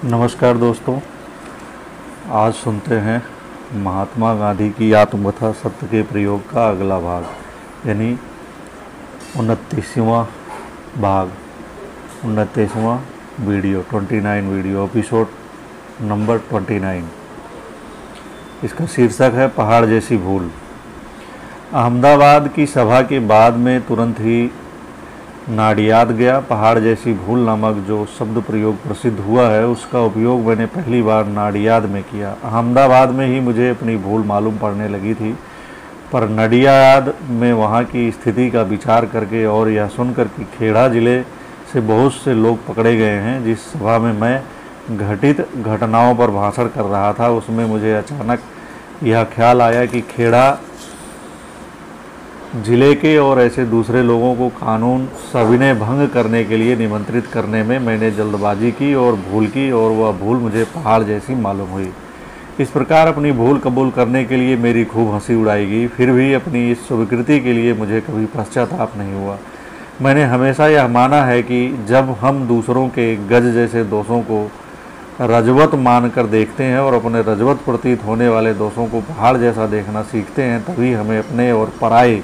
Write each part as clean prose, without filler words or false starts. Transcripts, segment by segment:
नमस्कार दोस्तों, आज सुनते हैं महात्मा गांधी की आत्मकथा सत्य के प्रयोग का अगला भाग, यानी 29वां भाग, 29वां वीडियो, 29 वीडियो, एपिसोड नंबर 29। इसका शीर्षक है पहाड़ जैसी भूल। अहमदाबाद की सभा के बाद में तुरंत ही नाडियाद गया। पहाड़ जैसी भूल नामक जो शब्द प्रयोग प्रसिद्ध हुआ है, उसका उपयोग मैंने पहली बार नाडियाद में किया। अहमदाबाद में ही मुझे अपनी भूल मालूम पड़ने लगी थी, पर नाडियाद में वहाँ की स्थिति का विचार करके और यह सुनकर कि खेड़ा जिले से बहुत से लोग पकड़े गए हैं, जिस सभा में मैं घटित घटनाओं पर भाषण कर रहा था, उसमें मुझे अचानक यह ख्याल आया कि खेड़ा जिले के और ऐसे दूसरे लोगों को कानून सविनय भंग करने के लिए निमंत्रित करने में मैंने जल्दबाजी की और भूल की, और वह भूल मुझे पहाड़ जैसी मालूम हुई। इस प्रकार अपनी भूल कबूल करने के लिए मेरी खूब हंसी उड़ाई गई। फिर भी अपनी इस स्वीकृति के लिए मुझे कभी पश्चाताप नहीं हुआ। मैंने हमेशा यह माना है कि जब हम दूसरों के गज जैसे दोषों को रजवत मानकर देखते हैं और अपने रजवत प्रतीत होने वाले दोषों को पहाड़ जैसा देखना सीखते हैं, तभी हमें अपने और पराये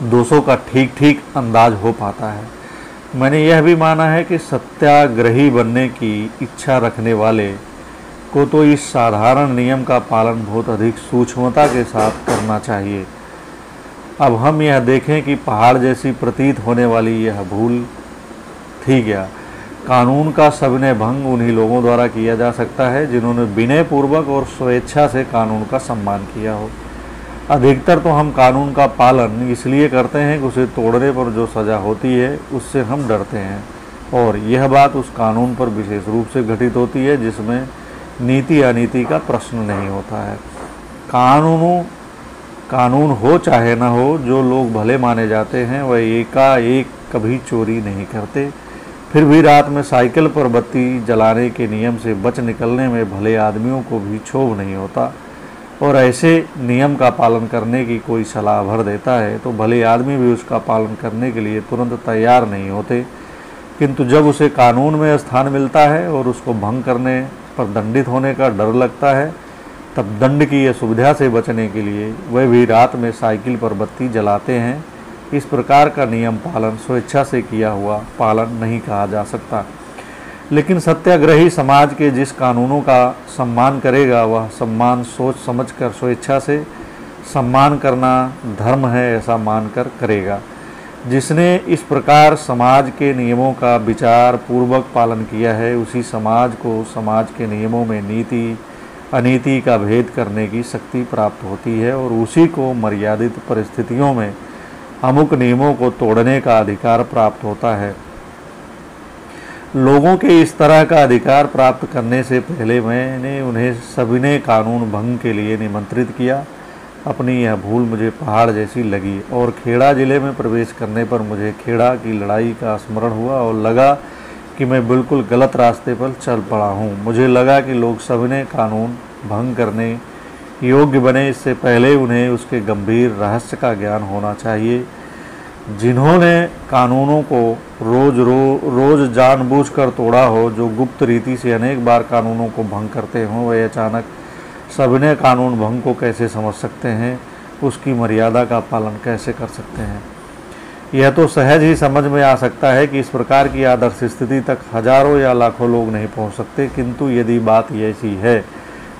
दोषों का ठीक ठीक अंदाज हो पाता है। मैंने यह भी माना है कि सत्याग्रही बनने की इच्छा रखने वाले को तो इस साधारण नियम का पालन बहुत अधिक सूक्ष्मता के साथ करना चाहिए। अब हम यह देखें कि पहाड़ जैसी प्रतीत होने वाली यह भूल थी क्या। कानून का सविनय भंग उन्हीं लोगों द्वारा किया जा सकता है जिन्होंने विनयपूर्वक और स्वेच्छा से कानून का सम्मान किया हो। अधिकतर तो हम कानून का पालन इसलिए करते हैं कि उसे तोड़ने पर जो सज़ा होती है उससे हम डरते हैं, और यह बात उस कानून पर विशेष रूप से घटित होती है जिसमें नीति अनीति का प्रश्न नहीं होता है। कानून हो चाहे न हो, जो लोग भले माने जाते हैं वह एकाएक कभी चोरी नहीं करते। फिर भी रात में साइकिल पर बत्ती जलाने के नियम से बच निकलने में भले आदमियों को भी क्षोभ नहीं होता, और ऐसे नियम का पालन करने की कोई सलाह भर देता है तो भले आदमी भी उसका पालन करने के लिए तुरंत तैयार नहीं होते। किंतु जब उसे कानून में स्थान मिलता है और उसको भंग करने पर दंडित होने का डर लगता है, तब दंड की असुविधा से बचने के लिए वह भी रात में साइकिल पर बत्ती जलाते हैं। इस प्रकार का नियम पालन स्वेच्छा से किया हुआ पालन नहीं कहा जा सकता। लेकिन सत्याग्रही समाज के जिस कानूनों का सम्मान करेगा, वह सम्मान सोच समझकर स्वेच्छा से सम्मान करना धर्म है ऐसा मानकर करेगा। जिसने इस प्रकार समाज के नियमों का विचार पूर्वक पालन किया है, उसी समाज को समाज के नियमों में नीति अनीति का भेद करने की शक्ति प्राप्त होती है, और उसी को मर्यादित परिस्थितियों में अमुक नियमों को तोड़ने का अधिकार प्राप्त होता है। लोगों के इस तरह का अधिकार प्राप्त करने से पहले मैंने उन्हें सविनय कानून भंग के लिए निमंत्रित किया। अपनी यह भूल मुझे पहाड़ जैसी लगी, और खेड़ा जिले में प्रवेश करने पर मुझे खेड़ा की लड़ाई का स्मरण हुआ और लगा कि मैं बिल्कुल गलत रास्ते पर चल पड़ा हूँ। मुझे लगा कि लोग सविनय कानून भंग करने योग्य बने, इससे पहले उन्हें उसके गंभीर रहस्य का ज्ञान होना चाहिए। जिन्होंने कानूनों को रोज जानबूझकर तोड़ा हो, जो गुप्त रीति से अनेक बार कानूनों को भंग करते हों, वे अचानक सविनय कानून भंग को कैसे समझ सकते हैं, उसकी मर्यादा का पालन कैसे कर सकते हैं। यह तो सहज ही समझ में आ सकता है कि इस प्रकार की आदर्श स्थिति तक हजारों या लाखों लोग नहीं पहुंच सकते, किंतु यदि बात ऐसी है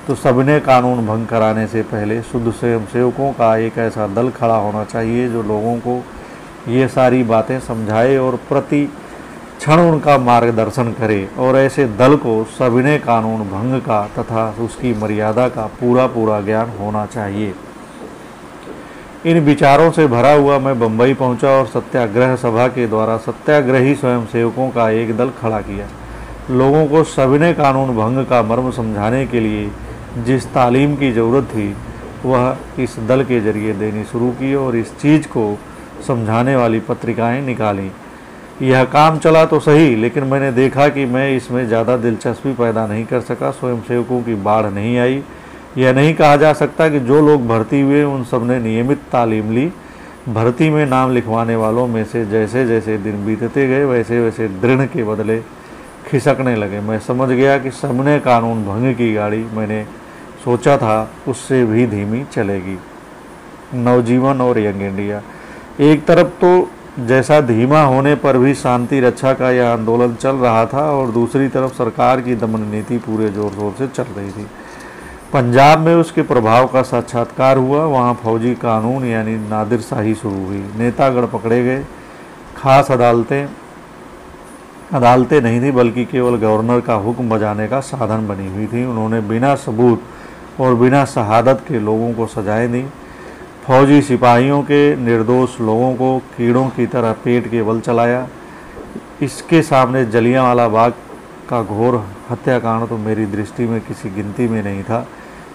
तो सविनय कानून भंग कराने से पहले शुद्ध स्वयंसेवकों का एक ऐसा दल खड़ा होना चाहिए जो लोगों को ये सारी बातें समझाए और प्रति क्षण उनका मार्गदर्शन करे, और ऐसे दल को सविनय कानून भंग का तथा उसकी मर्यादा का पूरा ज्ञान होना चाहिए। इन विचारों से भरा हुआ मैं बम्बई पहुंचा और सत्याग्रह सभा के द्वारा सत्याग्रही स्वयंसेवकों का एक दल खड़ा किया। लोगों को सविनय कानून भंग का मर्म समझाने के लिए जिस तालीम की ज़रूरत थी, वह इस दल के जरिए देनी शुरू की, और इस चीज़ को समझाने वाली पत्रिकाएं निकाली। यह काम चला तो सही, लेकिन मैंने देखा कि मैं इसमें ज़्यादा दिलचस्पी पैदा नहीं कर सका। स्वयंसेवकों की बाढ़ नहीं आई। यह नहीं कहा जा सकता कि जो लोग भर्ती हुए उन सब ने नियमित तालीम ली। भर्ती में नाम लिखवाने वालों में से जैसे जैसे दिन बीतते गए, वैसे वैसे दृढ़ के बदले खिसकने लगे। मैं समझ गया कि सबने कानून भंग की गाड़ी मैंने सोचा था उससे भी धीमी चलेगी। नवजीवन और यंग इंडिया। एक तरफ तो जैसा धीमा होने पर भी शांति रक्षा का यह आंदोलन चल रहा था और दूसरी तरफ सरकार की दमन नीति पूरे जोर शोर से चल रही थी। पंजाब में उसके प्रभाव का साक्षात्कार हुआ। वहाँ फौजी कानून यानी नादिरशाही शुरू हुई। नेतागण पकड़े गए। खास अदालतें नहीं थी बल्कि केवल गवर्नर का हुक्म बजाने का साधन बनी हुई थी। उन्होंने बिना सबूत और बिना शहादत के लोगों को सजाएं दी। फौजी सिपाहियों के निर्दोष लोगों को कीड़ों की तरह पेट के बल चलाया। इसके सामने जलियांवाला बाग का घोर हत्याकांड तो मेरी दृष्टि में किसी गिनती में नहीं था।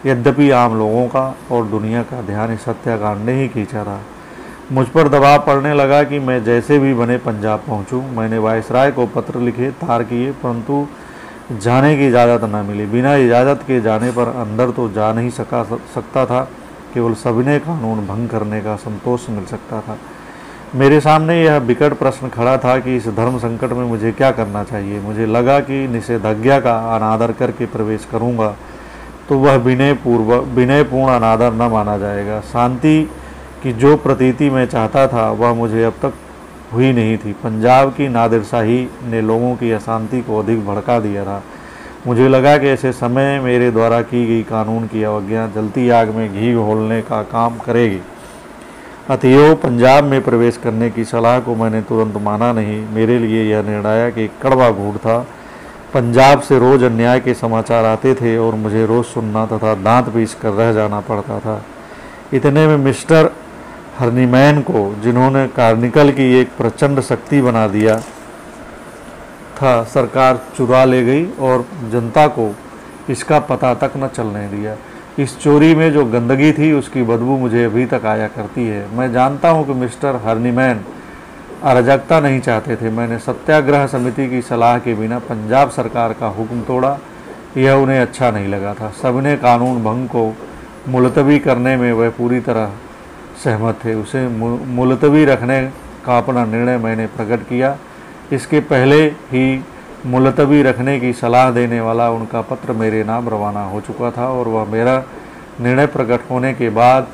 यद्यपि आम लोगों का और दुनिया का ध्यान इस हत्याकांड ने ही खींचा था। मुझ पर दबाव पड़ने लगा कि मैं जैसे भी बने पंजाब पहुंचूं। मैंने वायसराय को पत्र लिखे, तार किए, परंतु जाने की इजाज़त न मिली। बिना इजाज़त के जाने पर अंदर तो जा नहीं सकता था, केवल सविनय कानून भंग करने का संतोष मिल सकता था। मेरे सामने यह विकट प्रश्न खड़ा था कि इस धर्म संकट में मुझे क्या करना चाहिए। मुझे लगा कि निषेधाज्ञा का अनादर करके प्रवेश करूंगा तो वह विनयपूर्ण अनादर न माना जाएगा। शांति की जो प्रतीति मैं चाहता था वह मुझे अब तक हुई नहीं थी। पंजाब की नादिरशाही ने लोगों की अशांति को अधिक भड़का दिया था। मुझे लगा कि ऐसे समय मेरे द्वारा की गई कानून की अवज्ञा जलती आग में घी घोलने का काम करेगी। अतएव पंजाब में प्रवेश करने की सलाह को मैंने तुरंत माना नहीं। मेरे लिए यह निर्णायक एक कड़वा घूट था। पंजाब से रोज अन्याय के समाचार आते थे और मुझे रोज सुनना तथा दांत पीस कर रह जाना पड़ता था। इतने में मिस्टर हर्निमैन को, जिन्होंने कार्निकल की एक प्रचंड शक्ति बना दिया था, सरकार चुरा ले गई और जनता को इसका पता तक न चलने दिया। इस चोरी में जो गंदगी थी उसकी बदबू मुझे अभी तक आया करती है। मैं जानता हूं कि मिस्टर हर्निमैन अराजकता नहीं चाहते थे। मैंने सत्याग्रह समिति की सलाह के बिना पंजाब सरकार का हुक्म तोड़ा। यह उन्हें अच्छा नहीं लगा था। सबने कानून भंग को मुलतवी करने में वह पूरी तरह सहमत थे। उसे मुलतवी रखने का अपना निर्णय मैंने प्रकट किया। इसके पहले ही मुलतवी रखने की सलाह देने वाला उनका पत्र मेरे नाम रवाना हो चुका था और वह मेरा निर्णय प्रकट होने के बाद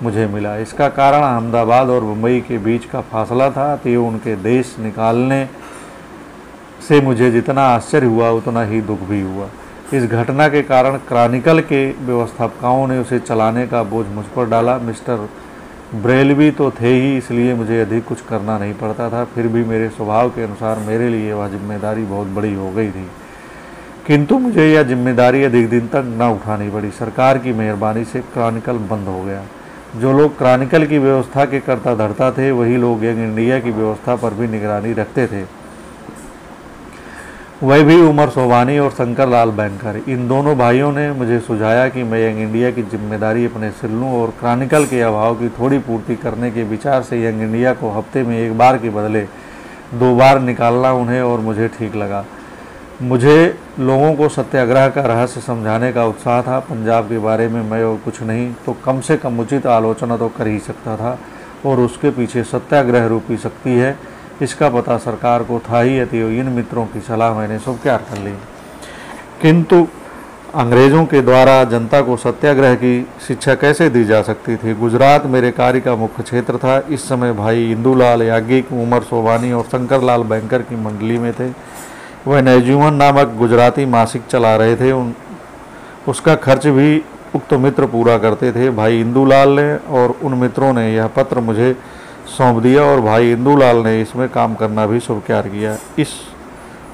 मुझे मिला। इसका कारण अहमदाबाद और मुंबई के बीच का फासला था। तो उनके देश निकालने से मुझे जितना आश्चर्य हुआ उतना ही दुख भी हुआ। इस घटना के कारण क्रॉनिकल के व्यवस्थापकों ने उसे चलाने का बोझ मुझ पर डाला। मिस्टर ब्रेलवी तो थे ही, इसलिए मुझे अधिक कुछ करना नहीं पड़ता था। फिर भी मेरे स्वभाव के अनुसार मेरे लिए वह जिम्मेदारी बहुत बड़ी हो गई थी, किंतु मुझे यह जिम्मेदारी अधिक दिन तक न उठानी पड़ी। सरकार की मेहरबानी से क्रॉनिकल बंद हो गया। जो लोग क्रॉनिकल की व्यवस्था के कर्ता धर्ता थे वही लोग यंग इंडिया की व्यवस्था पर भी निगरानी रखते थे। वह भी उमर सोबानी और शंकर लाल बैंकर। इन दोनों भाइयों ने मुझे सुझाया कि मैं यंग इंडिया की जिम्मेदारी अपने सिर लूँ और क्रॉनिकल के अभाव की थोड़ी पूर्ति करने के विचार से यंग इंडिया को हफ्ते में एक बार के बदले 2 बार निकालना उन्हें और मुझे ठीक लगा। मुझे लोगों को सत्याग्रह का रहस्य समझाने का उत्साह था। पंजाब के बारे में मैं और कुछ नहीं तो कम से कम उचित आलोचना तो कर ही सकता था और उसके पीछे सत्याग्रह रूपी शक्ति है, इसका पता सरकार को था ही। अतएव इन मित्रों की सलाह मैंने स्वीकार कर ली। किंतु अंग्रेज़ों के द्वारा जनता को सत्याग्रह की शिक्षा कैसे दी जा सकती थी? गुजरात मेरे कार्य का मुख्य क्षेत्र था। इस समय भाई इंदुलाल याज्ञिक, उमर सोबानी और शंकर लाल बैंकर की मंडली में थे। वह नवजीवन नामक गुजराती मासिक चला रहे थे। उसका खर्च भी उक्त मित्र पूरा करते थे। भाई इंदुलाल ने और उन मित्रों ने यह पत्र मुझे सौंप दिया और भाई इंदुलाल ने इसमें काम करना भी स्वीकार किया।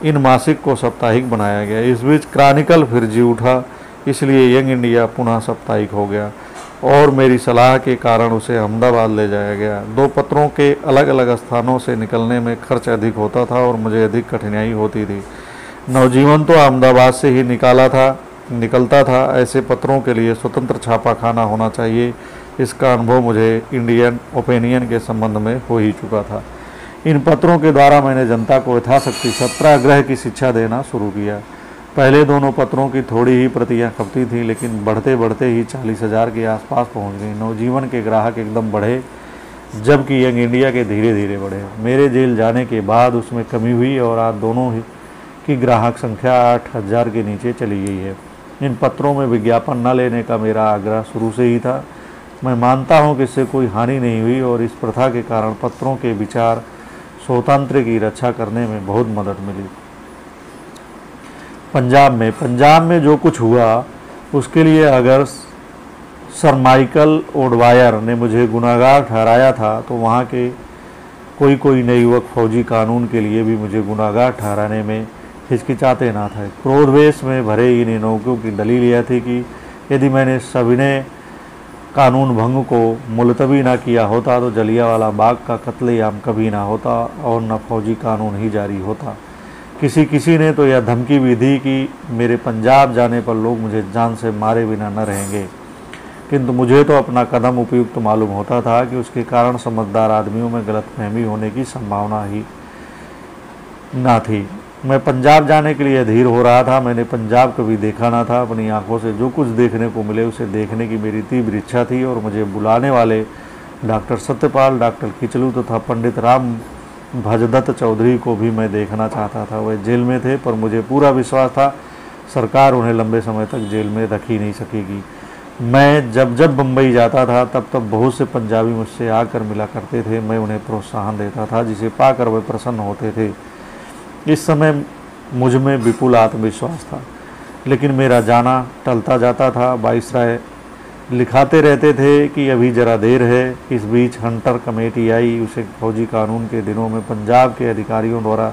इन मासिक को साप्ताहिक बनाया गया। इस बीच क्रॉनिकल फिर जी उठा, इसलिए यंग इंडिया पुनः साप्ताहिक हो गया और मेरी सलाह के कारण उसे अहमदाबाद ले जाया गया। 2 पत्रों के अलग अलग स्थानों से निकलने में खर्च अधिक होता था और मुझे अधिक कठिनाई होती थी। नवजीवन तो अहमदाबाद से ही निकलता था। ऐसे पत्रों के लिए स्वतंत्र छापाखाना होना चाहिए। इसका अनुभव मुझे इंडियन ओपिनियन के संबंध में हो ही चुका था। इन पत्रों के द्वारा मैंने जनता को यथाशक्ति सत्याग्रह की शिक्षा देना शुरू किया। पहले दोनों पत्रों की थोड़ी ही प्रतियां खपती थीं, लेकिन बढ़ते बढ़ते ही 40,000 के आसपास पहुंच गई। नवजीवन के ग्राहक एकदम बढ़े, जबकि यंग इंडिया के धीरे धीरे बढ़े। मेरे जेल जाने के बाद उसमें कमी हुई और आज दोनों कि ग्राहक संख्या 8,000 के नीचे चली गई है। इन पत्रों में विज्ञापन न लेने का मेरा आग्रह शुरू से ही था। मैं मानता हूं कि इससे कोई हानि नहीं हुई और इस प्रथा के कारण पत्रों के विचार स्वातंत्र्य की रक्षा करने में बहुत मदद मिली। पंजाब में जो कुछ हुआ उसके लिए अगर सर माइकल ओडवायर ने मुझे गुनाहगार ठहराया था तो वहाँ के कोई नए युवक फौजी कानून के लिए भी मुझे गुनाहगार ठहराने में हिचकिचाते ना थे। क्रोधवेश में भरे इन लोगों की दलील यह थी कि यदि मैंने सविनय कानून भंग को मुलतवी ना किया होता तो जलियांवाला बाग का कत्लेआम कभी ना होता और न फौजी कानून ही जारी होता। किसी ने तो यह धमकी भी दी कि मेरे पंजाब जाने पर लोग मुझे जान से मारे बिना न रहेंगे, किंतु मुझे तो अपना कदम उपयुक्त मालूम होता था कि उसके कारण समझदार आदमियों में गलतफहमी होने की संभावना ही ना थी। मैं पंजाब जाने के लिए अधीर हो रहा था। मैंने पंजाब कभी देखा ना था। अपनी आंखों से जो कुछ देखने को मिले उसे देखने की मेरी तीव्र इच्छा थी और मुझे बुलाने वाले डॉक्टर सत्यपाल, डॉक्टर खिचलू तथा पंडित राम भजदत्त चौधरी को भी मैं देखना चाहता था। वह जेल में थे पर मुझे पूरा विश्वास था सरकार उन्हें लंबे समय तक जेल में रख ही नहीं सकेगी। मैं जब बम्बई जाता था तब बहुत से पंजाबी मुझसे आकर मिला करते थे। मैं उन्हें प्रोत्साहन देता था जिसे पाकर वे प्रसन्न होते थे। इस समय मुझ में विपुल आत्मविश्वास था, लेकिन मेरा जाना टलता जाता था। वाइसराय लिखाते रहते थे कि अभी जरा देर है। इस बीच हंटर कमेटी आई। उसे फौजी कानून के दिनों में पंजाब के अधिकारियों द्वारा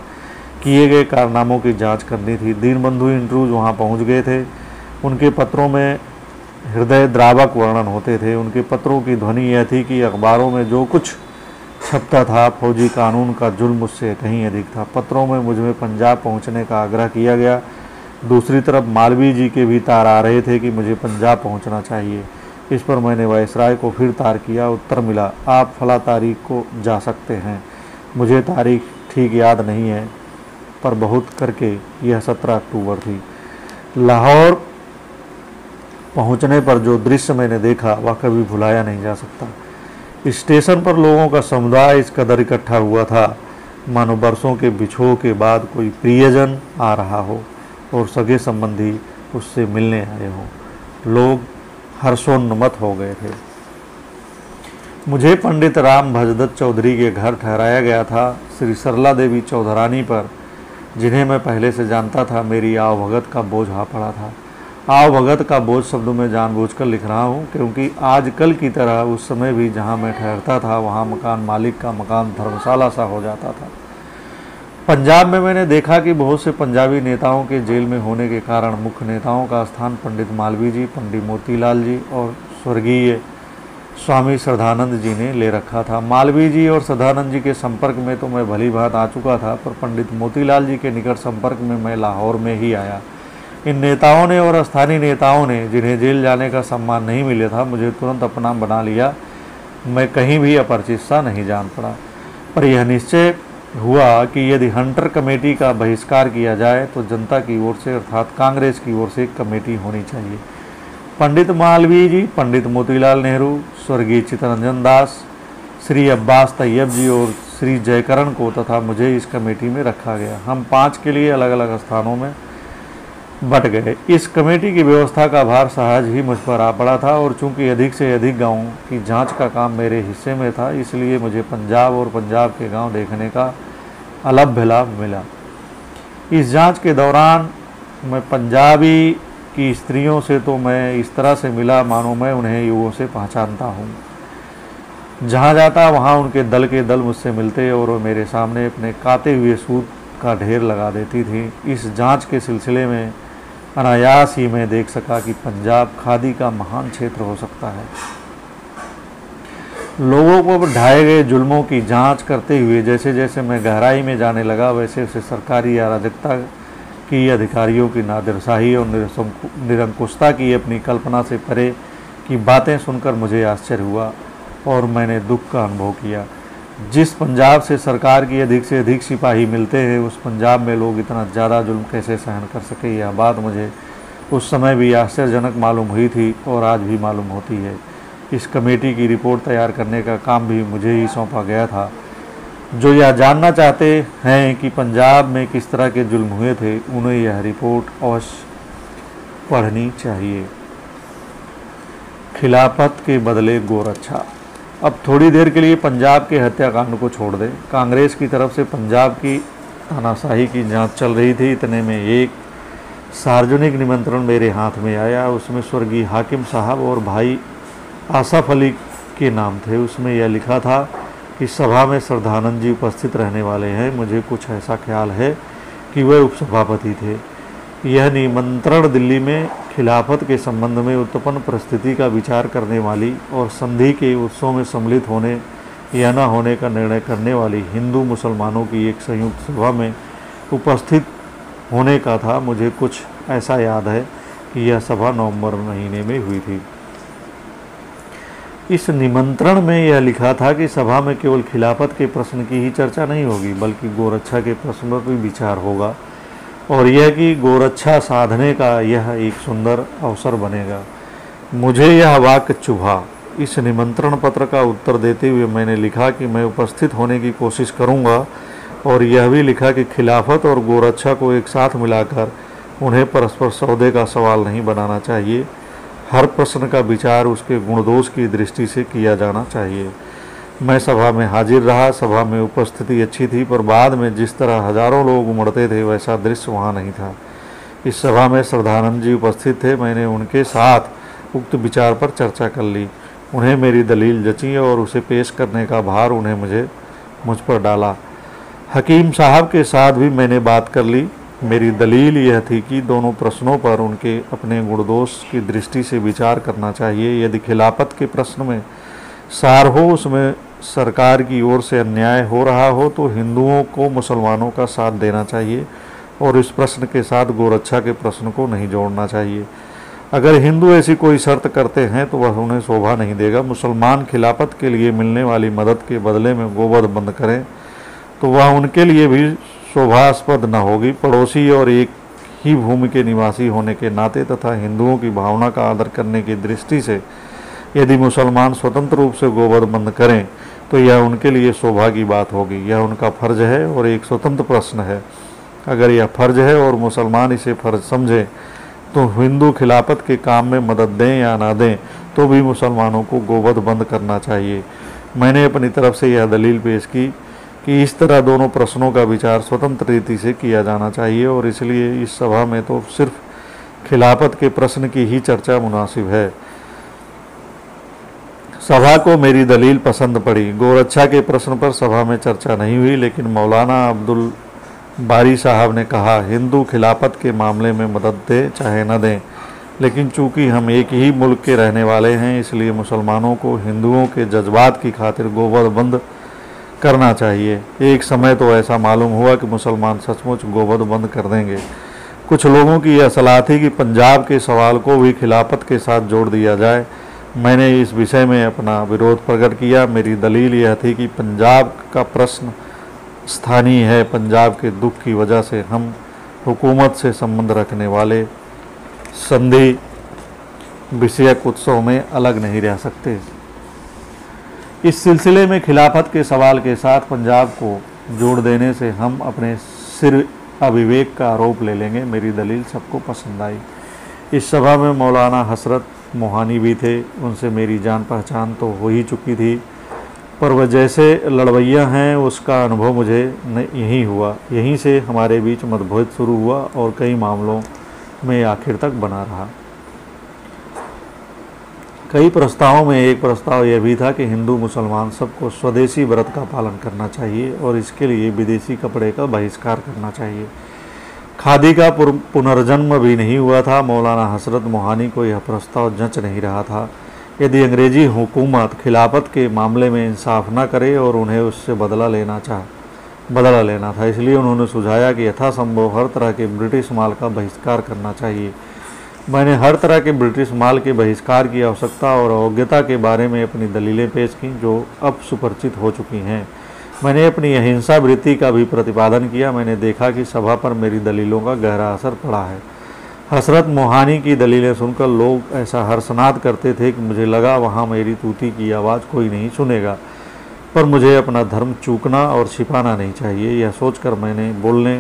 किए गए कारनामों की जांच करनी थी। दीनबंधु इंड्रूज वहां पहुंच गए थे। उनके पत्रों में हृदय द्रावक वर्णन होते थे। उनके पत्रों की ध्वनि यह थी कि अखबारों में जो कुछ छपता था फौजी कानून का जुल्म उससे कहीं अधिक था। पत्रों में मुझ में पंजाब पहुंचने का आग्रह किया गया। दूसरी तरफ मालवीय जी के भी तार आ रहे थे कि मुझे पंजाब पहुंचना चाहिए। इस पर मैंने वायसराय को फिर तार किया। उत्तर मिला, आप फला तारीख को जा सकते हैं। मुझे तारीख ठीक याद नहीं है पर बहुत करके यह 17 अक्टूबर थी। लाहौर पहुंचने पर जो दृश्य मैंने देखा वह कभी भुलाया नहीं जा सकता। स्टेशन पर लोगों का समुदाय इस कदर इकट्ठा हुआ था मानो बरसों के बिछोह के बाद कोई प्रियजन आ रहा हो और सगे संबंधी उससे मिलने आए हों। लोग हर्षोन्नमत हो गए थे। मुझे पंडित राम भजदत्त चौधरी के घर ठहराया गया था। श्री सरला देवी चौधरानी पर, जिन्हें मैं पहले से जानता था, मेरी आवभगत का बोझ आ पड़ा था। आवभगत का बोझ शब्दों में जानबूझकर लिख रहा हूँ क्योंकि आजकल की तरह उस समय भी जहाँ मैं ठहरता था वहाँ मकान मालिक का मकान धर्मशाला सा हो जाता था। पंजाब में मैंने देखा कि बहुत से पंजाबी नेताओं के जेल में होने के कारण मुख्य नेताओं का स्थान पंडित मालवीय जी, पंडित मोतीलाल जी और स्वर्गीय स्वामी श्रद्धानंद जी ने ले रखा था। मालवीय जी और श्रद्धानंद जी के संपर्क में तो मैं भली भांति आ चुका था, पर पंडित मोतीलाल जी के निकट संपर्क में मैं लाहौर में ही आया। इन नेताओं ने और स्थानीय नेताओं ने, जिन्हें जेल जाने का सम्मान नहीं मिला था, मुझे तुरंत अपना बना लिया। मैं कहीं भी अपरिचित सा नहीं जान पड़ा। पर यह निश्चय हुआ कि यदि हंटर कमेटी का बहिष्कार किया जाए तो जनता की ओर से अर्थात कांग्रेस की ओर से एक कमेटी होनी चाहिए। पंडित मालवीय जी, पंडित मोतीलाल नेहरू, स्वर्गीय चित्तरंजन दास, श्री अब्बास तैयब जी और श्री जयकरण को तथा मुझे इस कमेटी में रखा गया। हम 5 के लिए अलग अलग स्थानों में बट गए। इस कमेटी की व्यवस्था का भार सहज ही मुझ पर आ पड़ा था और चूंकि अधिक से अधिक गांवों की जांच का काम मेरे हिस्से में था, इसलिए मुझे पंजाब और पंजाब के गांव देखने का अलभ्य लाभ मिला। इस जांच के दौरान मैं पंजाबी की स्त्रियों से तो मैं इस तरह से मिला मानो मैं उन्हें युगों से पहचानता हूँ। जहाँ जाता वहाँ उनके दल के दल मुझसे मिलते और वो मेरे सामने अपने काते हुए सूत का ढेर लगा देती थी। इस जांच के सिलसिले में अनायास ही मैं देख सका कि पंजाब खादी का महान क्षेत्र हो सकता है। लोगों को ढाए गए जुल्मों की जांच करते हुए जैसे जैसे मैं गहराई में जाने लगा, वैसे वैसे सरकारी अराजकता की, अधिकारियों की नादिरशाही और निरंकुशता की अपनी कल्पना से परे की बातें सुनकर मुझे आश्चर्य हुआ और मैंने दुख का अनुभव किया। जिस पंजाब से सरकार की अधिक से अधिक सिपाही मिलते हैं, उस पंजाब में लोग इतना ज़्यादा जुल्म कैसे सहन कर सके, यह बात मुझे उस समय भी आश्चर्यजनक मालूम हुई थी और आज भी मालूम होती है। इस कमेटी की रिपोर्ट तैयार करने का काम भी मुझे ही सौंपा गया था। जो यह जानना चाहते हैं कि पंजाब में किस तरह के जुल्म हुए थे, उन्हें यह रिपोर्ट अवश्य पढ़नी चाहिए। खिलाफत के बदले गोरक्षा। अब थोड़ी देर के लिए पंजाब के हत्याकांड को छोड़ दें। कांग्रेस की तरफ से पंजाब की तानाशाही की जांच चल रही थी। इतने में एक सार्वजनिक निमंत्रण मेरे हाथ में आया। उसमें स्वर्गीय हाकिम साहब और भाई आसफ अली के नाम थे। उसमें यह लिखा था कि सभा में श्रद्धानंद जी उपस्थित रहने वाले हैं। मुझे कुछ ऐसा ख्याल है कि वह उपसभापति थे। यह निमंत्रण दिल्ली में खिलाफत के संबंध में उत्पन्न परिस्थिति का विचार करने वाली और संधि के उत्सव में सम्मिलित होने या न होने का निर्णय करने वाली हिंदू मुसलमानों की एक संयुक्त सभा में उपस्थित होने का था। मुझे कुछ ऐसा याद है कि यह सभा नवंबर महीने में हुई थी। इस निमंत्रण में यह लिखा था कि सभा में केवल खिलाफत के प्रश्न की ही चर्चा नहीं होगी, बल्कि गोरक्षा के प्रश्न पर भी विचार होगा और यह कि गोरक्षा साधने का यह एक सुंदर अवसर बनेगा। मुझे यह वाक्य चुभा। इस निमंत्रण पत्र का उत्तर देते हुए मैंने लिखा कि मैं उपस्थित होने की कोशिश करूंगा और यह भी लिखा कि खिलाफत और गोरक्षा को एक साथ मिलाकर उन्हें परस्पर सौदे का सवाल नहीं बनाना चाहिए। हर प्रश्न का विचार उसके गुणदोष की दृष्टि से किया जाना चाहिए। मैं सभा में हाजिर रहा। सभा में उपस्थिति अच्छी थी, पर बाद में जिस तरह हजारों लोग उमड़ते थे वैसा दृश्य वहाँ नहीं था। इस सभा में श्रद्धानंद जी उपस्थित थे। मैंने उनके साथ उक्त विचार पर चर्चा कर ली। उन्हें मेरी दलील जची और उसे पेश करने का भार उन्हें मुझ पर डाला। हकीम साहब के साथ भी मैंने बात कर ली। मेरी दलील यह थी कि दोनों प्रश्नों पर उनके अपने गुणदोष की दृष्टि से विचार करना चाहिए। यदि खिलाफत के प्रश्न में सार हो, उसमें सरकार की ओर से अन्याय हो रहा हो, तो हिंदुओं को मुसलमानों का साथ देना चाहिए और इस प्रश्न के साथ गोरक्षा के प्रश्न को नहीं जोड़ना चाहिए। अगर हिंदू ऐसी कोई शर्त करते हैं तो वह उन्हें शोभा नहीं देगा। मुसलमान खिलाफत के लिए मिलने वाली मदद के बदले में गोवध बंद करें तो वह उनके लिए भी शोभास्पद न होगी। पड़ोसी और एक ही भूमि के निवासी होने के नाते तथा हिंदुओं की भावना का आदर करने की दृष्टि से यदि मुसलमान स्वतंत्र रूप से गोवध बंद करें तो यह उनके लिए शोभा की बात होगी। यह उनका फर्ज है और एक स्वतंत्र प्रश्न है। अगर यह फर्ज है और मुसलमान इसे फर्ज समझें तो हिंदू खिलाफत के काम में मदद दें या ना दें तो भी मुसलमानों को गोवध बंद करना चाहिए। मैंने अपनी तरफ से यह दलील पेश की कि इस तरह दोनों प्रश्नों का विचार स्वतंत्र रीति से किया जाना चाहिए और इसलिए इस सभा में तो सिर्फ खिलाफत के प्रश्न की ही चर्चा मुनासिब है। सभा को मेरी दलील पसंद पड़ी। गोरक्षा के प्रश्न पर सभा में चर्चा नहीं हुई, लेकिन मौलाना अब्दुल बारी साहब ने कहा, हिंदू खिलाफत के मामले में मदद दें चाहे न दें, लेकिन चूंकि हम एक ही मुल्क के रहने वाले हैं इसलिए मुसलमानों को हिंदुओं के जज्बात की खातिर गोवध बंद करना चाहिए। एक समय तो ऐसा मालूम हुआ कि मुसलमान सचमुच गोवध बंद कर देंगे। कुछ लोगों की यह सलाह थी कि पंजाब के सवाल को भी खिलाफत के साथ जोड़ दिया जाए। मैंने इस विषय में अपना विरोध प्रकट किया। मेरी दलील यह थी कि पंजाब का प्रश्न स्थानीय है। पंजाब के दुख की वजह से हम हुकूमत से संबंध रखने वाले संधि विषयक उत्सव में अलग नहीं रह सकते। इस सिलसिले में खिलाफत के सवाल के साथ पंजाब को जोड़ देने से हम अपने सिर अविवेक का आरोप ले लेंगे। मेरी दलील सबको पसंद आई। इस सभा में मौलाना हसरत मोहानी भी थे। उनसे मेरी जान पहचान तो हो ही चुकी थी, पर वह जैसे लड़वैया हैं उसका अनुभव मुझे यहीं हुआ। यहीं से हमारे बीच मतभेद शुरू हुआ और कई मामलों में आखिर तक बना रहा। कई प्रस्तावों में एक प्रस्ताव यह भी था कि हिंदू मुसलमान सबको स्वदेशी व्रत का पालन करना चाहिए और इसके लिए विदेशी कपड़े का बहिष्कार करना चाहिए। खादी का पुनर्जन्म भी नहीं हुआ था। मौलाना हसरत मोहानी को यह प्रस्ताव जंच नहीं रहा था। यदि अंग्रेजी हुकूमत खिलाफत के मामले में इंसाफ न करे और उन्हें उससे बदला लेना था, इसलिए उन्होंने सुझाया कि यथासंभव हर तरह के ब्रिटिश माल का बहिष्कार करना चाहिए। मैंने हर तरह के ब्रिटिश माल के बहिष्कार की आवश्यकता और अयोग्यता के बारे में अपनी दलीलें पेश की, जो अब सुपरिचित हो चुकी हैं। मैंने अपनी अहिंसा वृत्ति का भी प्रतिपादन किया। मैंने देखा कि सभा पर मेरी दलीलों का गहरा असर पड़ा है। हसरत मोहानी की दलीलें सुनकर लोग ऐसा हर्षनाद करते थे कि मुझे लगा वहाँ मेरी तूती की आवाज़ कोई नहीं सुनेगा, पर मुझे अपना धर्म चूकना और छिपाना नहीं चाहिए। यह सोचकर मैंने बोलने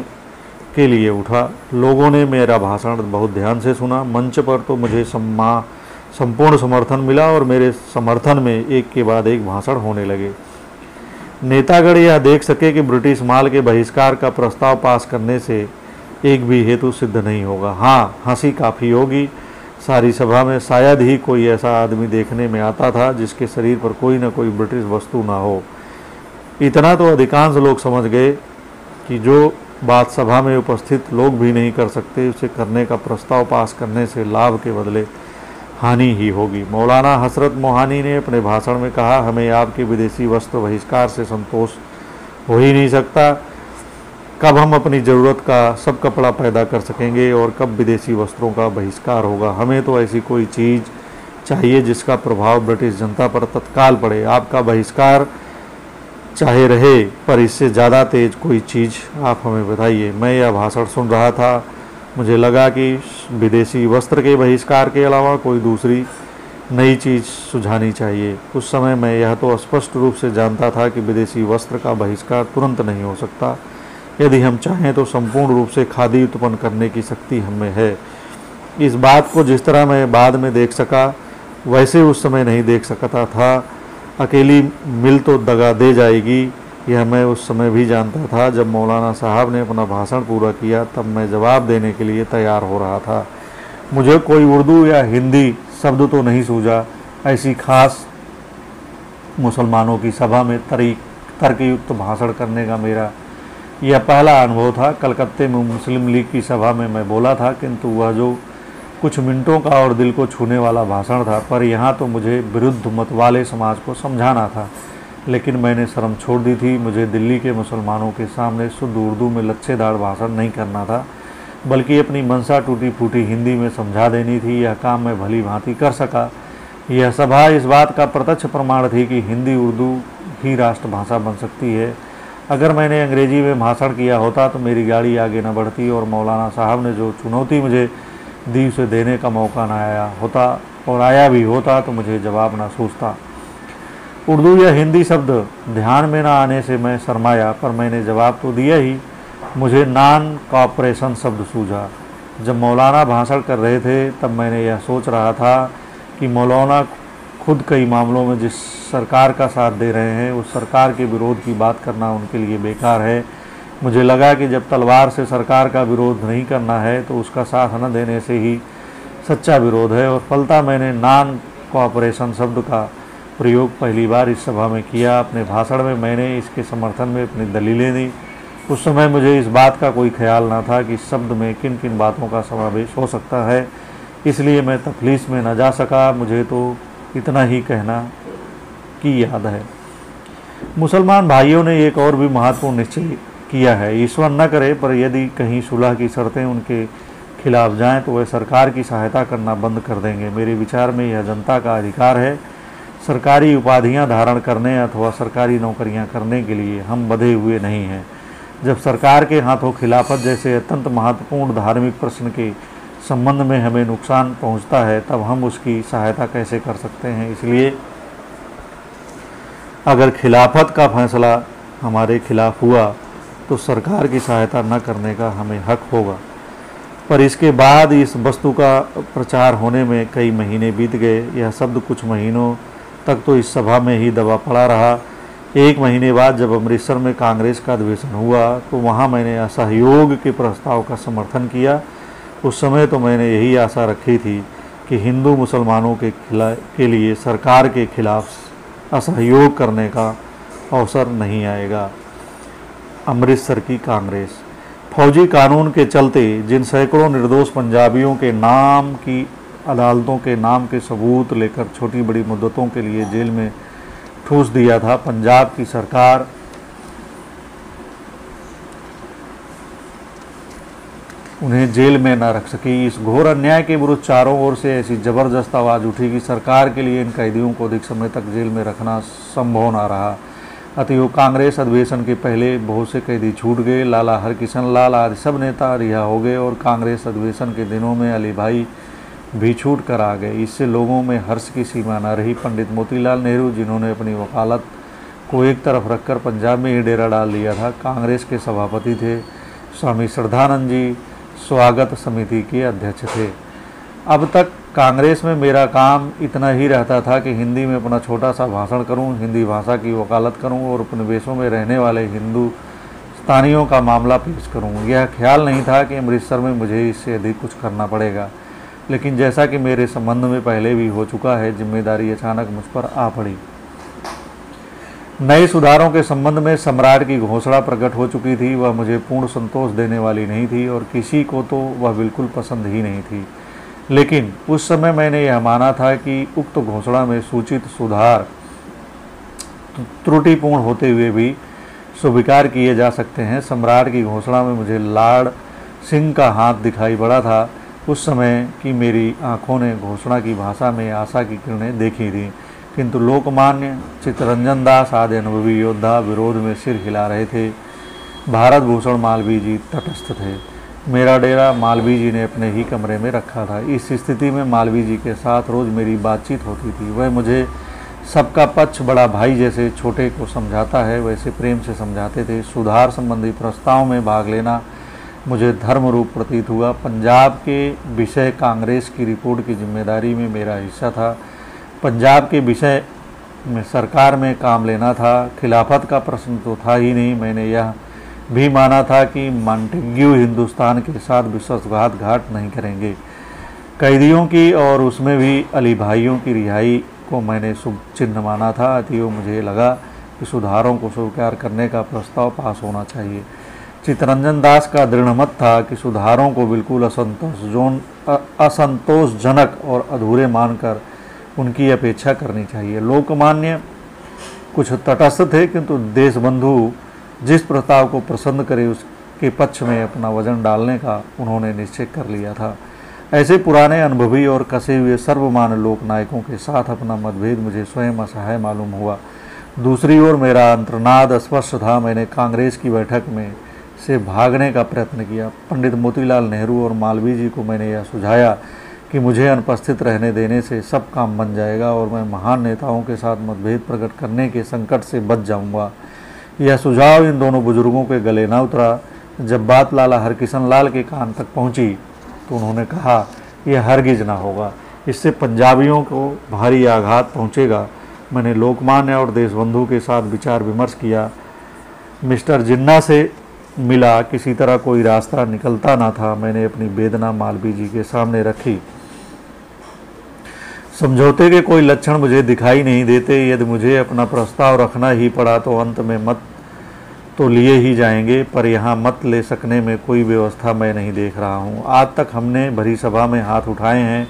के लिए उठा। लोगों ने मेरा भाषण बहुत ध्यान से सुना। मंच पर तो मुझे संपूर्ण समर्थन मिला और मेरे समर्थन में एक के बाद एक भाषण होने लगे। नेतागण यह देख सके कि ब्रिटिश माल के बहिष्कार का प्रस्ताव पास करने से एक भी हेतु सिद्ध नहीं होगा। हाँ, हंसी काफ़ी होगी। सारी सभा में शायद ही कोई ऐसा आदमी देखने में आता था जिसके शरीर पर कोई न कोई ब्रिटिश वस्तु ना हो। इतना तो अधिकांश लोग समझ गए कि जो बात सभा में उपस्थित लोग भी नहीं कर सकते, उसे करने का प्रस्ताव पास करने से लाभ के बदले हानि ही होगी। मौलाना हसरत मोहानी ने अपने भाषण में कहा, हमें आपके विदेशी वस्त्र बहिष्कार से संतोष हो ही नहीं सकता। कब हम अपनी ज़रूरत का सब कपड़ा पैदा कर सकेंगे और कब विदेशी वस्त्रों का बहिष्कार होगा। हमें तो ऐसी कोई चीज़ चाहिए जिसका प्रभाव ब्रिटिश जनता पर तत्काल पड़े। आपका बहिष्कार चाहे रहे, पर इससे ज़्यादा तेज कोई चीज़ आप हमें बताइए। मैं यह भाषण सुन रहा था। मुझे लगा कि विदेशी वस्त्र के बहिष्कार के अलावा कोई दूसरी नई चीज़ सुझानी चाहिए। उस समय मैं यह तो स्पष्ट रूप से जानता था कि विदेशी वस्त्र का बहिष्कार तुरंत नहीं हो सकता। यदि हम चाहें तो संपूर्ण रूप से खादी उत्पन्न करने की शक्ति हमें है। इस बात को जिस तरह मैं बाद में देख सका, वैसे उस समय नहीं देख सकता था। अकेली मिल तो दगा दे जाएगी, यह मैं उस समय भी जानता था। जब मौलाना साहब ने अपना भाषण पूरा किया तब मैं जवाब देने के लिए तैयार हो रहा था। मुझे कोई उर्दू या हिंदी शब्द तो नहीं सूझा। ऐसी खास मुसलमानों की सभा में तर्कयुक्त भाषण करने का मेरा यह पहला अनुभव था। कलकत्ते में मुस्लिम लीग की सभा में मैं बोला था, किंतु वह जो कुछ मिनटों का और दिल को छूने वाला भाषण था। पर यहाँ तो मुझे विरुद्ध मत वाले समाज को समझाना था, लेकिन मैंने शर्म छोड़ दी थी। मुझे दिल्ली के मुसलमानों के सामने शुद्ध उर्दू में लच्छेदार भाषण नहीं करना था, बल्कि अपनी मनसा टूटी फूटी हिंदी में समझा देनी थी। यह काम मैं भली भांति कर सका। यह सभा इस बात का प्रत्यक्ष प्रमाण थी कि हिंदी उर्दू ही राष्ट्रभाषा बन सकती है। अगर मैंने अंग्रेजी में भाषण किया होता तो मेरी गाड़ी आगे न बढ़ती और मौलाना साहब ने जो चुनौती मुझे दी उसे देने का मौका न आया होता, और आया भी होता तो मुझे जवाब न सूझता। उर्दू या हिंदी शब्द ध्यान में न आने से मैं शर्माया, पर मैंने जवाब तो दिया ही। मुझे नॉन कॉपरेशन शब्द सूझा। जब मौलाना भाषण कर रहे थे तब मैंने यह सोच रहा था कि मौलाना खुद कई मामलों में जिस सरकार का साथ दे रहे हैं, उस सरकार के विरोध की बात करना उनके लिए बेकार है। मुझे लगा कि जब तलवार से सरकार का विरोध नहीं करना है तो उसका साथ न देने से ही सच्चा विरोध है, और फलता मैंने नॉन कोऑपरेशन शब्द का प्रयोग पहली बार इस सभा में किया। अपने भाषण में मैंने इसके समर्थन में अपनी दलीलें दी। उस समय मुझे इस बात का कोई ख्याल न था कि इस शब्द में किन किन बातों का समावेश हो सकता है, इसलिए मैं तफलीस में न जा सका। मुझे तो इतना ही कहना की याद है। मुसलमान भाइयों ने एक और भी महत्वपूर्ण निश्चय किया है। ईश्वर न करे, पर यदि कहीं सुलह की शर्तें उनके खिलाफ जाएं तो वह सरकार की सहायता करना बंद कर देंगे। मेरे विचार में यह जनता का अधिकार है। सरकारी उपाधियां धारण करने अथवा सरकारी नौकरियां करने के लिए हम बंधे हुए नहीं हैं। जब सरकार के हाथों खिलाफत जैसे अत्यंत महत्वपूर्ण धार्मिक प्रश्न के संबंध में हमें नुकसान पहुंचता है, तब हम उसकी सहायता कैसे कर सकते हैं। इसलिए अगर खिलाफत का फैसला हमारे खिलाफ हुआ तो सरकार की सहायता न करने का हमें हक होगा। पर इसके बाद इस वस्तु का प्रचार होने में कई महीने बीत गए। यह शब्द कुछ महीनों तक तो इस सभा में ही दबा पड़ा रहा। एक महीने बाद जब अमृतसर में कांग्रेस का अधिवेशन हुआ तो वहाँ मैंने असहयोग के प्रस्ताव का समर्थन किया। उस समय तो मैंने यही आशा रखी थी कि हिंदू मुसलमानों के लिए सरकार के खिलाफ असहयोग करने का अवसर नहीं आएगा। अमृतसर की कांग्रेस। फौजी कानून के चलते जिन सैकड़ों निर्दोष पंजाबियों के नाम की अदालतों के नाम के सबूत लेकर छोटी बड़ी मुद्दतों के लिए जेल में ठूस दिया था, पंजाब की सरकार उन्हें जेल में न रख सकी। इस घोर अन्याय के विरुद्ध चारों ओर से ऐसी जबरदस्त आवाज़ उठी कि सरकार के लिए इन कैदियों को अधिक समय तक जेल में रखना संभव न रहा। अतएव कांग्रेस अधिवेशन के पहले बहुत से कैदी छूट गए। लाला हरकिशन लाल आदि सब नेता रिहा हो गए और कांग्रेस अधिवेशन के दिनों में अली भाई भी छूट कर आ गए। इससे लोगों में हर्ष की सीमा न रही। पंडित मोतीलाल नेहरू, जिन्होंने अपनी वकालत को एक तरफ रखकर पंजाब में ही डेरा डाल दिया था। कांग्रेस के सभापति थे स्वामी श्रद्धानंद जी, स्वागत समिति के अध्यक्ष थे। अब तक कांग्रेस में मेरा काम इतना ही रहता था कि हिंदी में अपना छोटा सा भाषण करूं, हिंदी भाषा की वकालत करूं और उपनिवेशों में रहने वाले हिंदुस्तानियों का मामला पेश करूं। यह ख्याल नहीं था कि अमृतसर में मुझे इससे अधिक कुछ करना पड़ेगा, लेकिन जैसा कि मेरे संबंध में पहले भी हो चुका है, जिम्मेदारी अचानक मुझ पर आ पड़ी। नए सुधारों के संबंध में सम्राट की घोषणा प्रकट हो चुकी थी। वह मुझे पूर्ण संतोष देने वाली नहीं थी और किसी को तो वह बिल्कुल पसंद ही नहीं थी, लेकिन उस समय मैंने यह माना था कि उक्त घोषणा में सूचित सुधार त्रुटिपूर्ण होते हुए भी स्वीकार किए जा सकते हैं। सम्राट की घोषणा में मुझे लॉर्ड सिंह का हाथ दिखाई पड़ा था। उस समय की मेरी आंखों ने घोषणा की भाषा में आशा की किरणें देखी थीं, किंतु लोकमान्य, चित्तरंजन दास आदि अनुभवी योद्धा विरोध में सिर हिला रहे थे। भारत भूषण मालवीय जी तटस्थ थे। मेरा डेरा मालवीय जी ने अपने ही कमरे में रखा था। इस स्थिति में मालवीय जी के साथ रोज़ मेरी बातचीत होती थी। वह मुझे सबका पक्ष बड़ा भाई जैसे छोटे को समझाता है वैसे प्रेम से समझाते थे। सुधार संबंधी प्रस्ताव में भाग लेना मुझे धर्म रूप प्रतीत हुआ। पंजाब के विषय कांग्रेस की रिपोर्ट की जिम्मेदारी में मेरा हिस्सा था। पंजाब के विषय में सरकार में काम लेना था। खिलाफत का प्रश्न तो था ही नहीं। मैंने यह भी माना था कि मॉन्टेग्यू हिंदुस्तान के साथ विश्वासघात नहीं करेंगे। कैदियों की और उसमें भी अली भाइयों की रिहाई को मैंने शुभ चिन्ह माना था। अतएव मुझे लगा कि सुधारों को स्वीकार करने का प्रस्ताव पास होना चाहिए। चित्तरंजन दास का दृढ़ मत था कि सुधारों को बिल्कुल असंतोषजनक और अधूरे मानकर उनकी अपेक्षा करनी चाहिए। लोकमान्य कुछ तटस्थ थे, किंतु देशबंधु जिस प्रस्ताव को पसंद करे उसके पक्ष में अपना वजन डालने का उन्होंने निश्चय कर लिया था। ऐसे पुराने अनुभवी और कसे हुए सर्वमान्य लोकनायकों के साथ अपना मतभेद मुझे स्वयं असहाय मालूम हुआ। दूसरी ओर मेरा अंतर्नाद स्पष्ट था। मैंने कांग्रेस की बैठक में से भागने का प्रयत्न किया। पंडित मोतीलाल नेहरू और मालवीय जी को मैंने यह सुझाया कि मुझे अनुपस्थित रहने देने से सब काम बन जाएगा और मैं महान नेताओं के साथ मतभेद प्रकट करने के संकट से बच जाऊंगा। यह सुझाव इन दोनों बुजुर्गों के गले न उतरा। जब बात लाला हरकिशन लाल के कान तक पहुंची तो उन्होंने कहा, यह हरगिज ना होगा, इससे पंजाबियों को भारी आघात पहुंचेगा। मैंने लोकमान्य और देशबंधु के साथ विचार विमर्श किया। मिस्टर जिन्ना से मिला, किसी तरह कोई रास्ता निकलता ना था। मैंने अपनी वेदना मालवीय जी के सामने रखी। समझौते के कोई लक्षण मुझे दिखाई नहीं देते। यदि मुझे अपना प्रस्ताव रखना ही पड़ा तो अंत में मत तो लिए ही जाएंगे, पर यहाँ मत ले सकने में कोई व्यवस्था मैं नहीं देख रहा हूँ। आज तक हमने भरी सभा में हाथ उठाए हैं।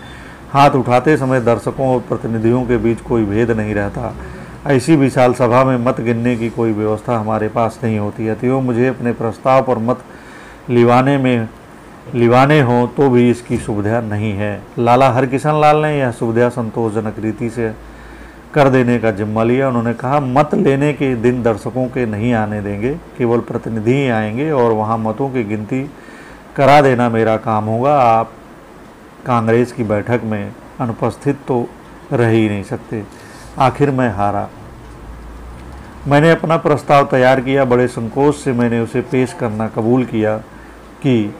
हाथ उठाते समय दर्शकों और प्रतिनिधियों के बीच कोई भेद नहीं रहता। ऐसी विशाल सभा में मत गिनने की कोई व्यवस्था हमारे पास नहीं होती। अतएव मुझे अपने प्रस्ताव पर मत लिवाने हों तो भी इसकी सुविधा नहीं है। लाला हरकिशन लाल ने यह सुविधा संतोषजनक रीति से कर देने का जिम्मा लिया। उन्होंने कहा, मत लेने के दिन दर्शकों के नहीं आने देंगे, केवल प्रतिनिधि ही आएंगे और वहां मतों की गिनती करा देना मेरा काम होगा। आप कांग्रेस की बैठक में अनुपस्थित तो रह ही नहीं सकते। आखिर मैं हारा। मैंने अपना प्रस्ताव तैयार किया। बड़े संकोच से मैंने उसे पेश करना कबूल किया कि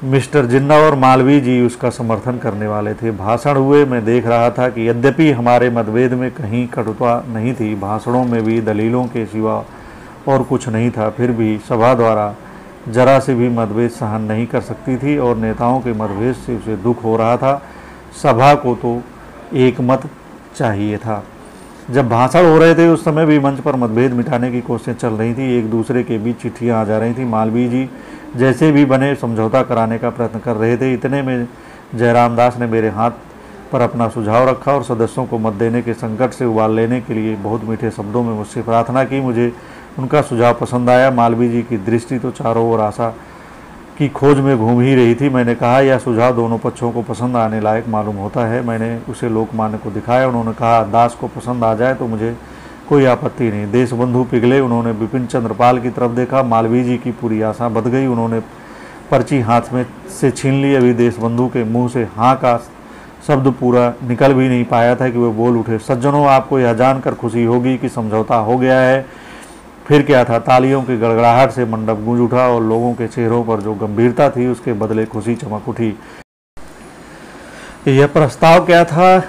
मिस्टर जिन्ना और मालवीय जी उसका समर्थन करने वाले थे। भाषण हुए। मैं देख रहा था कि यद्यपि हमारे मतभेद में कहीं कटुता नहीं थी, भाषणों में भी दलीलों के सिवा और कुछ नहीं था, फिर भी सभा द्वारा जरा से भी मतभेद सहन नहीं कर सकती थी और नेताओं के मतभेद से उसे दुख हो रहा था। सभा को तो एक मत चाहिए था। जब भाषण हो रहे थे उस समय भी मंच पर मतभेद मिटाने की कोशिशें चल रही थी। एक दूसरे के बीच चिट्ठियां आ जा रही थी। मालवीय जी जैसे भी बने समझौता कराने का प्रयत्न कर रहे थे। इतने में जयराम दास ने मेरे हाथ पर अपना सुझाव रखा और सदस्यों को मत देने के संकट से उबाल लेने के लिए बहुत मीठे शब्दों में मुझसे प्रार्थना की। मुझे उनका सुझाव पसंद आया। मालवीय जी की दृष्टि तो चारों ओर आशा की खोज में घूम ही रही थी। मैंने कहा, यह सुझाव दोनों पक्षों को पसंद आने लायक मालूम होता है। मैंने उसे लोकमान्य को दिखाया। उन्होंने कहा, दास को पसंद आ जाए तो मुझे कोई आपत्ति नहीं। देशबंधु पिघले। उन्होंने बिपिन चंद्रपाल की तरफ देखा। मालवीय जी की पूरी आशा बध गई। उन्होंने पर्ची हाथ में से छीन ली। अभी देशबंधु के मुंह से हाँ का शब्द पूरा निकल भी नहीं पाया था कि वे बोल उठे, सज्जनों, आपको यह जानकर खुशी होगी कि समझौता हो गया है। फिर क्या था, तालियों की गड़गड़ाहट से मंडप गूंज उठा और लोगों के चेहरों पर जो गंभीरता थी उसके बदले खुशी चमक उठी। यह प्रस्ताव क्या था,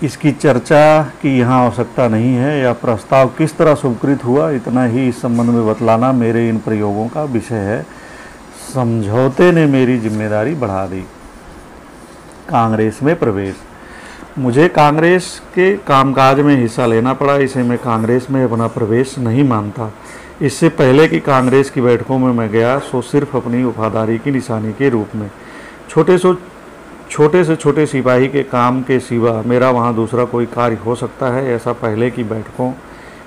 इसकी चर्चा की यहाँ आवश्यकता नहीं है। यह प्रस्ताव किस तरह स्वीकृत हुआ, इतना ही इस संबंध में बतलाना मेरे इन प्रयोगों का विषय है। समझौते ने मेरी जिम्मेदारी बढ़ा दी। कांग्रेस में प्रवेश। मुझे कांग्रेस के कामकाज में हिस्सा लेना पड़ा, इसे मैं कांग्रेस में अपना प्रवेश नहीं मानता। इससे पहले कि कांग्रेस की बैठकों में मैं गया, सो सिर्फ अपनी वफादारी की निशानी के रूप में। छोटे से छोटे सिपाही के काम के सिवा मेरा वहाँ दूसरा कोई कार्य हो सकता है, ऐसा पहले की बैठकों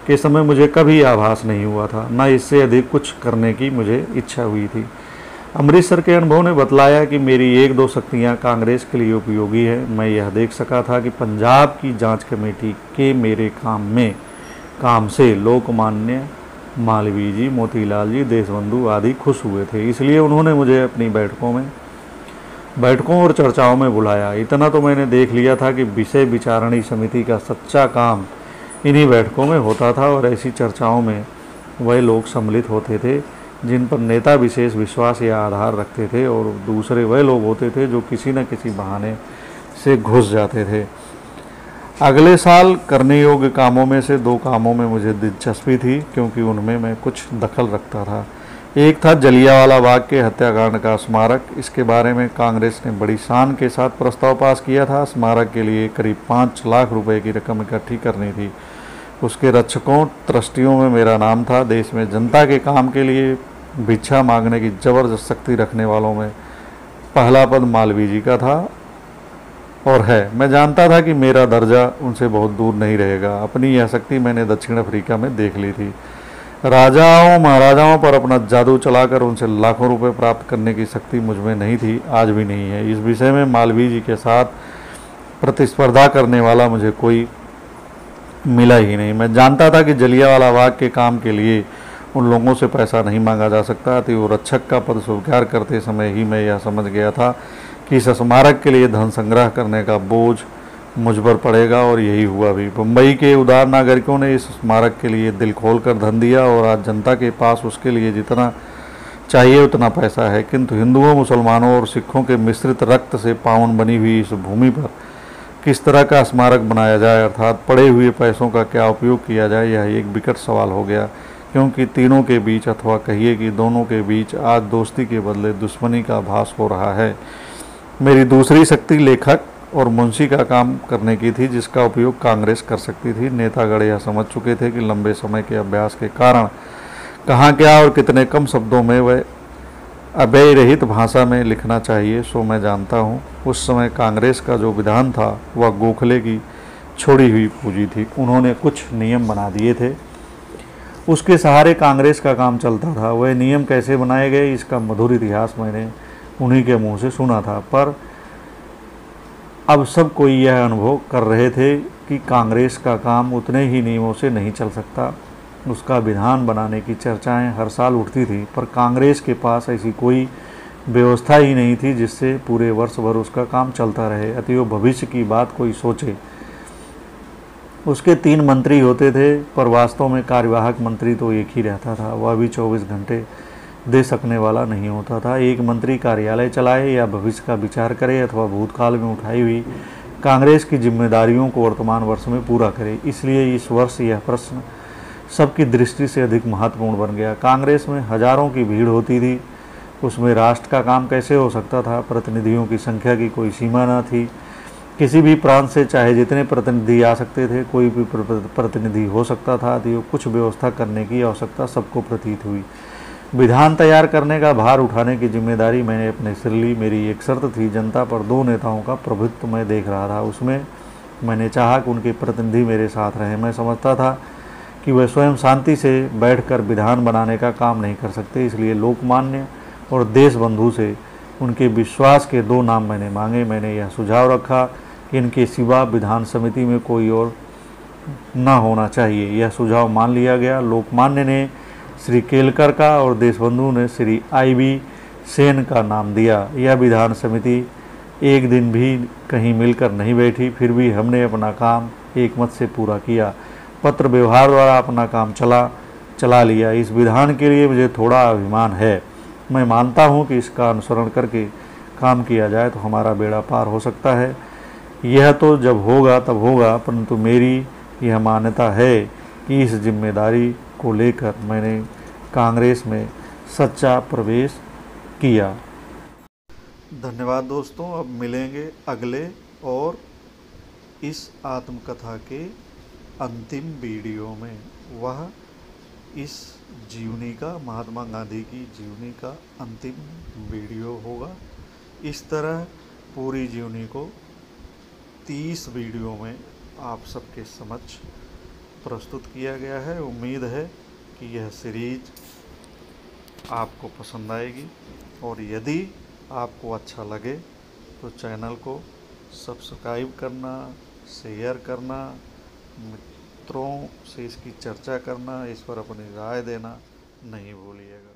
के समय मुझे कभी आभास नहीं हुआ था। न इससे अधिक कुछ करने की मुझे इच्छा हुई थी। अमृतसर के अनुभव ने बतलाया कि मेरी एक दो शक्तियाँ कांग्रेस के लिए उपयोगी है। मैं यह देख सका था कि पंजाब की जांच कमेटी के मेरे काम से लोकमान्य, मालवीय जी, मोतीलाल जी, देशबंधु आदि खुश हुए थे। इसलिए उन्होंने मुझे अपनी बैठकों और चर्चाओं में बुलाया। इतना तो मैंने देख लिया था कि विषय विचारणी समिति का सच्चा काम इन्हीं बैठकों में होता था और ऐसी चर्चाओं में वह लोग सम्मिलित होते थे जिन पर नेता विशेष विश्वास या आधार रखते थे, और दूसरे वह लोग होते थे जो किसी न किसी बहाने से घुस जाते थे। अगले साल करने योग्य कामों में से 2 कामों में मुझे दिलचस्पी थी, क्योंकि उनमें मैं कुछ दखल रखता था। एक था जलियांवाला बाग के हत्याकांड का स्मारक। इसके बारे में कांग्रेस ने बड़ी शान के साथ प्रस्ताव पास किया था। स्मारक के लिए करीब 5 लाख रुपए की रकम इकट्ठी करनी थी। उसके रक्षकों, ट्रस्टियों में मेरा नाम था। देश में जनता के काम के लिए भिक्षा मांगने की जबरदस्त शक्ति रखने वालों में पहला पद मालवीय जी का था और है। मैं जानता था कि मेरा दर्जा उनसे बहुत दूर नहीं रहेगा। अपनी यह शक्ति मैंने दक्षिण अफ्रीका में देख ली थी। राजाओं महाराजाओं पर अपना जादू चलाकर उनसे लाखों रुपए प्राप्त करने की शक्ति मुझ में नहीं थी, आज भी नहीं है। इस विषय में मालवीय जी के साथ प्रतिस्पर्धा करने वाला मुझे कोई मिला ही नहीं। मैं जानता था कि जलियांवाला बाग के काम के लिए उन लोगों से पैसा नहीं मांगा जा सकता थी। वो रक्षक का पद स्वीकार करते समय ही मैं यह समझ गया था कि इस स्मारक के लिए धन संग्रह करने का बोझ मुझ पर पड़ेगा, और यही हुआ भी। मुंबई के उदार नागरिकों ने इस स्मारक के लिए दिल खोलकर धन दिया और आज जनता के पास उसके लिए जितना चाहिए उतना पैसा है। किंतु हिंदुओं, मुसलमानों और सिखों के मिश्रित रक्त से पावन बनी हुई इस भूमि पर किस तरह का स्मारक बनाया जाए, अर्थात पड़े हुए पैसों का क्या उपयोग किया जाए, यह एक विकट सवाल हो गया। क्योंकि तीनों के बीच, अथवा कहिए कि दोनों के बीच, आज दोस्ती के बदले दुश्मनी का भास हो रहा है। मेरी दूसरी शक्ति लेखक और मुंशी का काम करने की थी, जिसका उपयोग कांग्रेस कर सकती थी। नेतागण यह समझ चुके थे कि लंबे समय के अभ्यास के कारण कहाँ क्या और कितने कम शब्दों में वह अव्यय रहित भाषा में लिखना चाहिए। सो मैं जानता हूँ, उस समय कांग्रेस का जो विधान था वह गोखले की छोड़ी हुई पूंजी थी। उन्होंने कुछ नियम बना दिए थे, उसके सहारे कांग्रेस का काम चलता था। वह नियम कैसे बनाए गए, इसका मधुर इतिहास मैंने उन्हीं के मुंह से सुना था। पर अब सब कोई यह अनुभव कर रहे थे कि कांग्रेस का काम उतने ही नियमों से नहीं चल सकता। उसका विधान बनाने की चर्चाएं हर साल उठती थी, पर कांग्रेस के पास ऐसी कोई व्यवस्था ही नहीं थी जिससे पूरे वर्ष भर उसका काम चलता रहे। अतएव भविष्य की बात कोई सोचे। उसके 3 मंत्री होते थे, पर वास्तव में कार्यवाहक मंत्री तो एक ही रहता था। वह भी 24 घंटे दे सकने वाला नहीं होता था। एक मंत्री कार्यालय चलाए या भविष्य का विचार करे, अथवा भूतकाल में उठाई हुई कांग्रेस की जिम्मेदारियों को वर्तमान वर्ष में पूरा करे। इसलिए इस वर्ष यह प्रश्न सबकी दृष्टि से अधिक महत्वपूर्ण बन गया। कांग्रेस में हजारों की भीड़ होती थी, उसमें राष्ट्र का काम कैसे हो सकता था। प्रतिनिधियों की संख्या की कोई सीमा न थी। किसी भी प्रांत से चाहे जितने प्रतिनिधि आ सकते थे, कोई भी प्रतिनिधि हो सकता था। तो कुछ व्यवस्था करने की आवश्यकता सबको प्रतीत हुई। विधान तैयार करने का भार उठाने की जिम्मेदारी मैंने अपने सिर ली। मेरी एक शर्त थी, जनता पर 2 नेताओं का प्रभुत्व मैं देख रहा था। उसमें मैंने चाहा कि उनके प्रतिनिधि मेरे साथ रहें। मैं समझता था कि वह स्वयं शांति से बैठकर विधान बनाने का काम नहीं कर सकते। इसलिए लोकमान्य और देशबंधु से उनके विश्वास के 2 नाम मैंने मांगे। मैंने यह सुझाव रखा कि इनके सिवा विधान समिति में कोई और न होना चाहिए। यह सुझाव मान लिया गया। लोकमान्य ने श्री केलकर का और देशबंधु ने श्री I.V. सेन का नाम दिया। यह विधान समिति एक दिन भी कहीं मिलकर नहीं बैठी, फिर भी हमने अपना काम एक मत से पूरा किया। पत्र व्यवहार द्वारा अपना काम चला लिया। इस विधान के लिए मुझे थोड़ा अभिमान है। मैं मानता हूं कि इसका अनुसरण करके काम किया जाए तो हमारा बेड़ा पार हो सकता है। यह तो जब होगा तब होगा, परंतु मेरी यह मान्यता है कि इस जिम्मेदारी को लेकर मैंने कांग्रेस में सच्चा प्रवेश किया। धन्यवाद दोस्तों। अब मिलेंगे अगले और इस आत्मकथा के अंतिम वीडियो में। वह इस जीवनी का, महात्मा गांधी की जीवनी का अंतिम वीडियो होगा। इस तरह पूरी जीवनी को 30 वीडियो में आप सबके समक्ष प्रस्तुत किया गया है। उम्मीद है कि यह सीरीज आपको पसंद आएगी, और यदि आपको अच्छा लगे तो चैनल को सब्सक्राइब करना, शेयर करना, मित्रों से इसकी चर्चा करना, इस पर अपनी राय देना नहीं भूलिएगा।